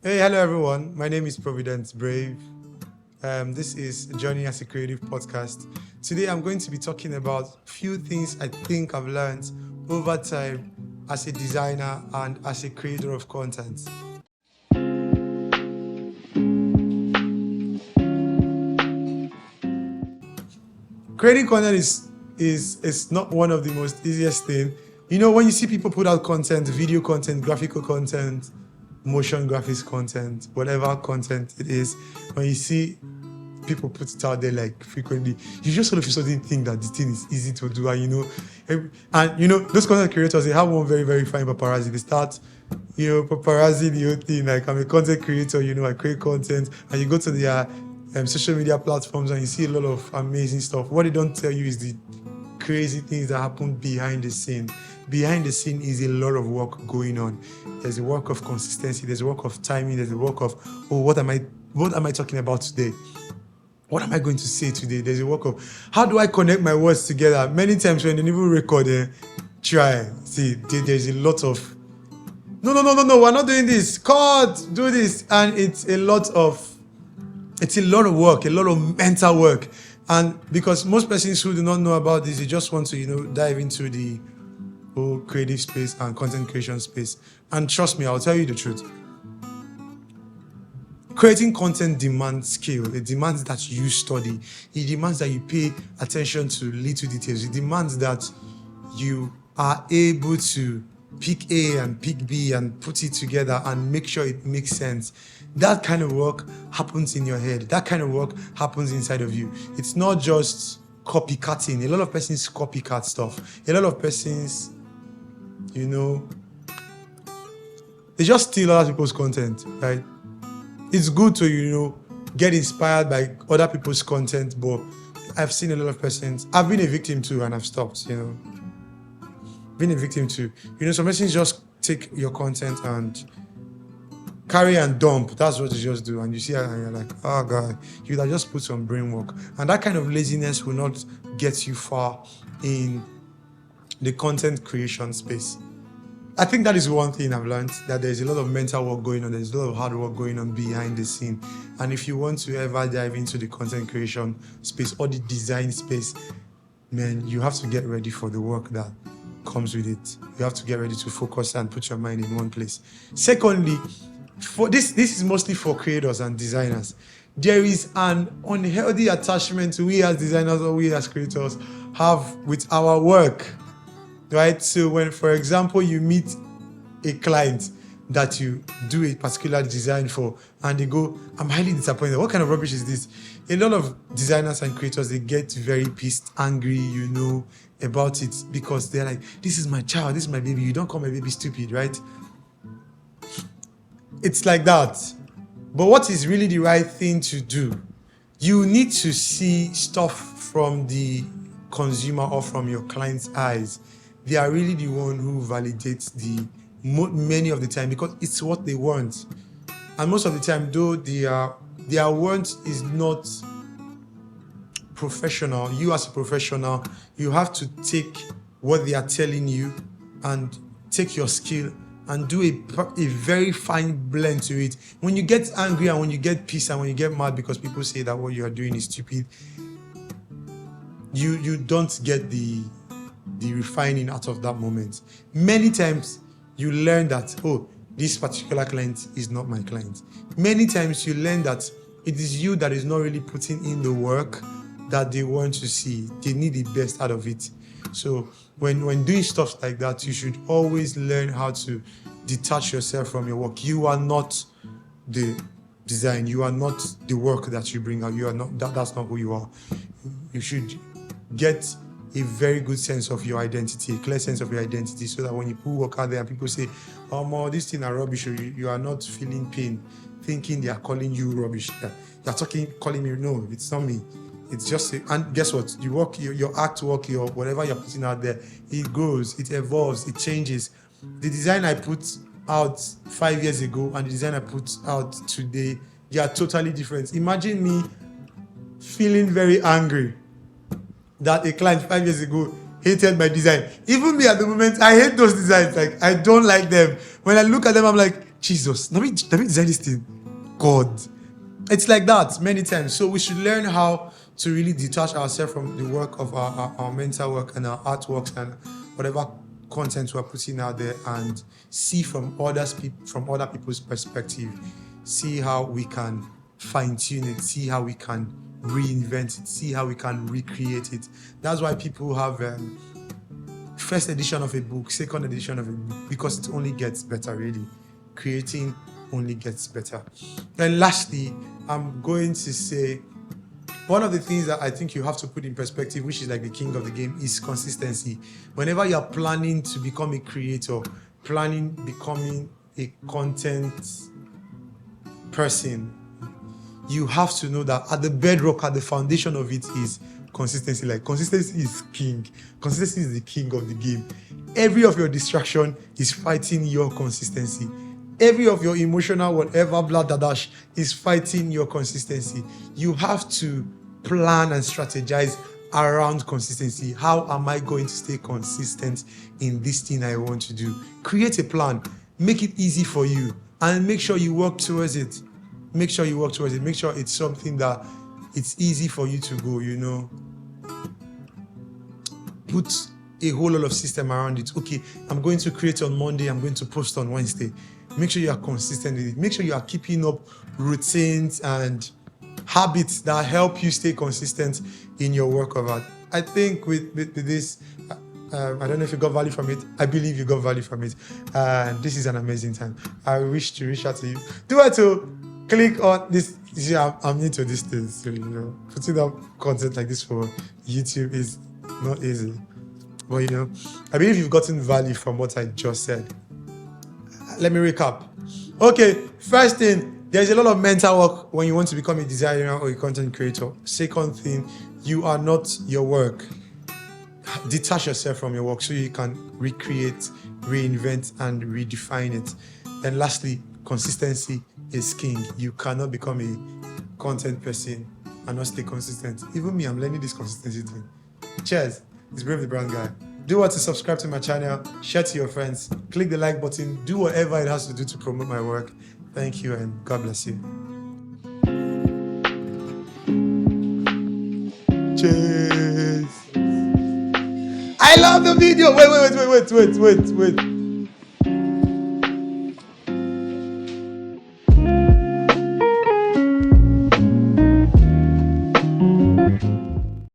Hey, hello everyone. My name is Providence Brave. This is Journey as a Creative podcast. Today I'm going to be talking about few things I think I've learned over time as a designer and as a creator of content. Creating content is not one of the most easiest thing. You know, when you see people put out content, video content, graphical content, motion graphics content, whatever content it is, when you see people put it out there like frequently, you just sort of suddenly think that the thing is easy to do. And those content creators, they have one very, very fine paparazzi. They start, paparazzi the whole thing. Like, I'm a content creator, I create content, and you go to their social media platforms and you see a lot of amazing stuff. What they don't tell you is the crazy things that happen behind the scene. Behind the scene is a lot of work going on. There's a work of consistency, there's a work of timing, there's a work of, what am I talking about today? What am I going to say today? There's a work of how do I connect my words together? Many times when they even record, try. See, there's a lot of no, we're not doing this. God, do this. And it's a lot of work, a lot of mental work. And because most persons who do not know about this, they just want to, dive into the whole creative space and content creation space. And trust me, I'll tell you the truth. Creating content demands skill. It demands that you study. It demands that you pay attention to little details. It demands that you are able to pick A and pick B and put it together and make sure it makes sense. That kind of work happens in your head. That kind of work happens inside of you. It's not just copycatting. A lot of persons copycat stuff. A lot of persons, they just steal other people's content, right? It's good to, get inspired by other people's content, but I've seen a lot of persons. I've been a victim too, and I've stopped, Been a victim too. Some persons just take your content and carry and dump. That's what you just do. And you see, and you're like, oh God, you'd have just put some brain work. And that kind of laziness will not get you far in the content creation space. I think that is one thing I've learned, that there's a lot of mental work going on, there's a lot of hard work going on behind the scene. And if you want to ever dive into the content creation space or the design space, man, you have to get ready for the work that comes with it. You have to get ready to focus and put your mind in one place. Secondly, for this is mostly for creators and designers. There is an unhealthy attachment we as designers or we as creators have with our work. Right? So when, for example, you meet a client that you do a particular design for and they go, I'm highly disappointed. What kind of rubbish is this? A lot of designers and creators, they get very pissed, angry, about it because they're like, this is my child, this is my baby. You don't call my baby stupid, right? It's like that. But what is really the right thing to do? You need to see stuff from the consumer or from your client's eyes. They are really the one who validates many of the time, because it's what they want. And most of the time, though, their want is not professional. You as a professional, you have to take what they are telling you and take your skill and do a very fine blend to it. When you get angry and when you get pissed and when you get mad because people say that what you are doing is stupid, you don't get the refining out of that moment. Many times you learn that, oh, this particular client is not my client. Many times you learn that it is you that is not really putting in the work that they want to see. They need the best out of it. So when doing stuff like that, you should always learn how to detach yourself from your work. You are not the design. You are not the work that you bring out. You are not that's not who you are. You should get a very good sense of your identity, a clear sense of your identity, so that when you put work out there and people say, oh, this thing are rubbish, or you are not feeling pain, thinking they are calling you rubbish. You're calling me. No, it's not me. It's just, and guess what? You work, your artwork, your whatever you're putting out there, it grows, it evolves, it changes. The design I put out 5 years ago and the design I put out today, they are totally different. Imagine me feeling very angry that a client 5 years ago hated my design. Even me at the moment, I hate those designs. Like, I don't like them. When I look at them, I'm like, Jesus, let me design this thing. God. It's like that many times. So we should learn how to really detach ourselves from the work of our mental work and our artworks and whatever content we're putting out there, and see from other people's perspective, see how we can fine-tune it, see how we can reinvent it, see how we can recreate it. That's why people have first edition of a book, second edition of a book, because it only gets better, really. Creating only gets better. And lastly, I'm going to say one of the things that I think you have to put in perspective, which is like the king of the game, is consistency. Whenever you're planning to become a creator, becoming a content person, you have to know that at the bedrock, at the foundation of it is consistency. Like, consistency is king. Consistency is the king of the game. Every of your distraction is fighting your consistency. Every of your emotional whatever blah dash is fighting your consistency. You have to plan and strategize around consistency. How am I going to stay consistent in this thing I want to do? Create a plan. Make it easy for you, and make sure you work towards it. Make sure you work towards it. Make sure it's something that it's easy for you to go, you know. Put a whole lot of system around it. Okay, I'm going to create on Monday, I'm going to post on Wednesday. Make sure you are consistent with it. Make sure you are keeping up routines and habits that help you stay consistent in your work of art. I think with this, I don't know if you got value from it. I believe you got value from it. This is an amazing time. I wish to reach out to you. Do it to click on this. See, I'm new to this thing, so you know, putting up content like this for YouTube is not easy. But you know, I believe you've gotten value from what I just said. Let me recap. Okay, first thing, there's a lot of mental work when you want to become a designer or a content creator. Second thing, you are not your work. Detach yourself from your work so you can recreate, reinvent, and redefine it. And lastly, consistency is king. You cannot become a content person and not stay consistent. Even me, I'm learning this consistency thing. Cheers. It's Brave the Brand Guy. Do what to subscribe to my channel, share to your friends, click the like button, do whatever it has to do to promote my work. Thank you and God bless you. Cheers. I love the video. Wait.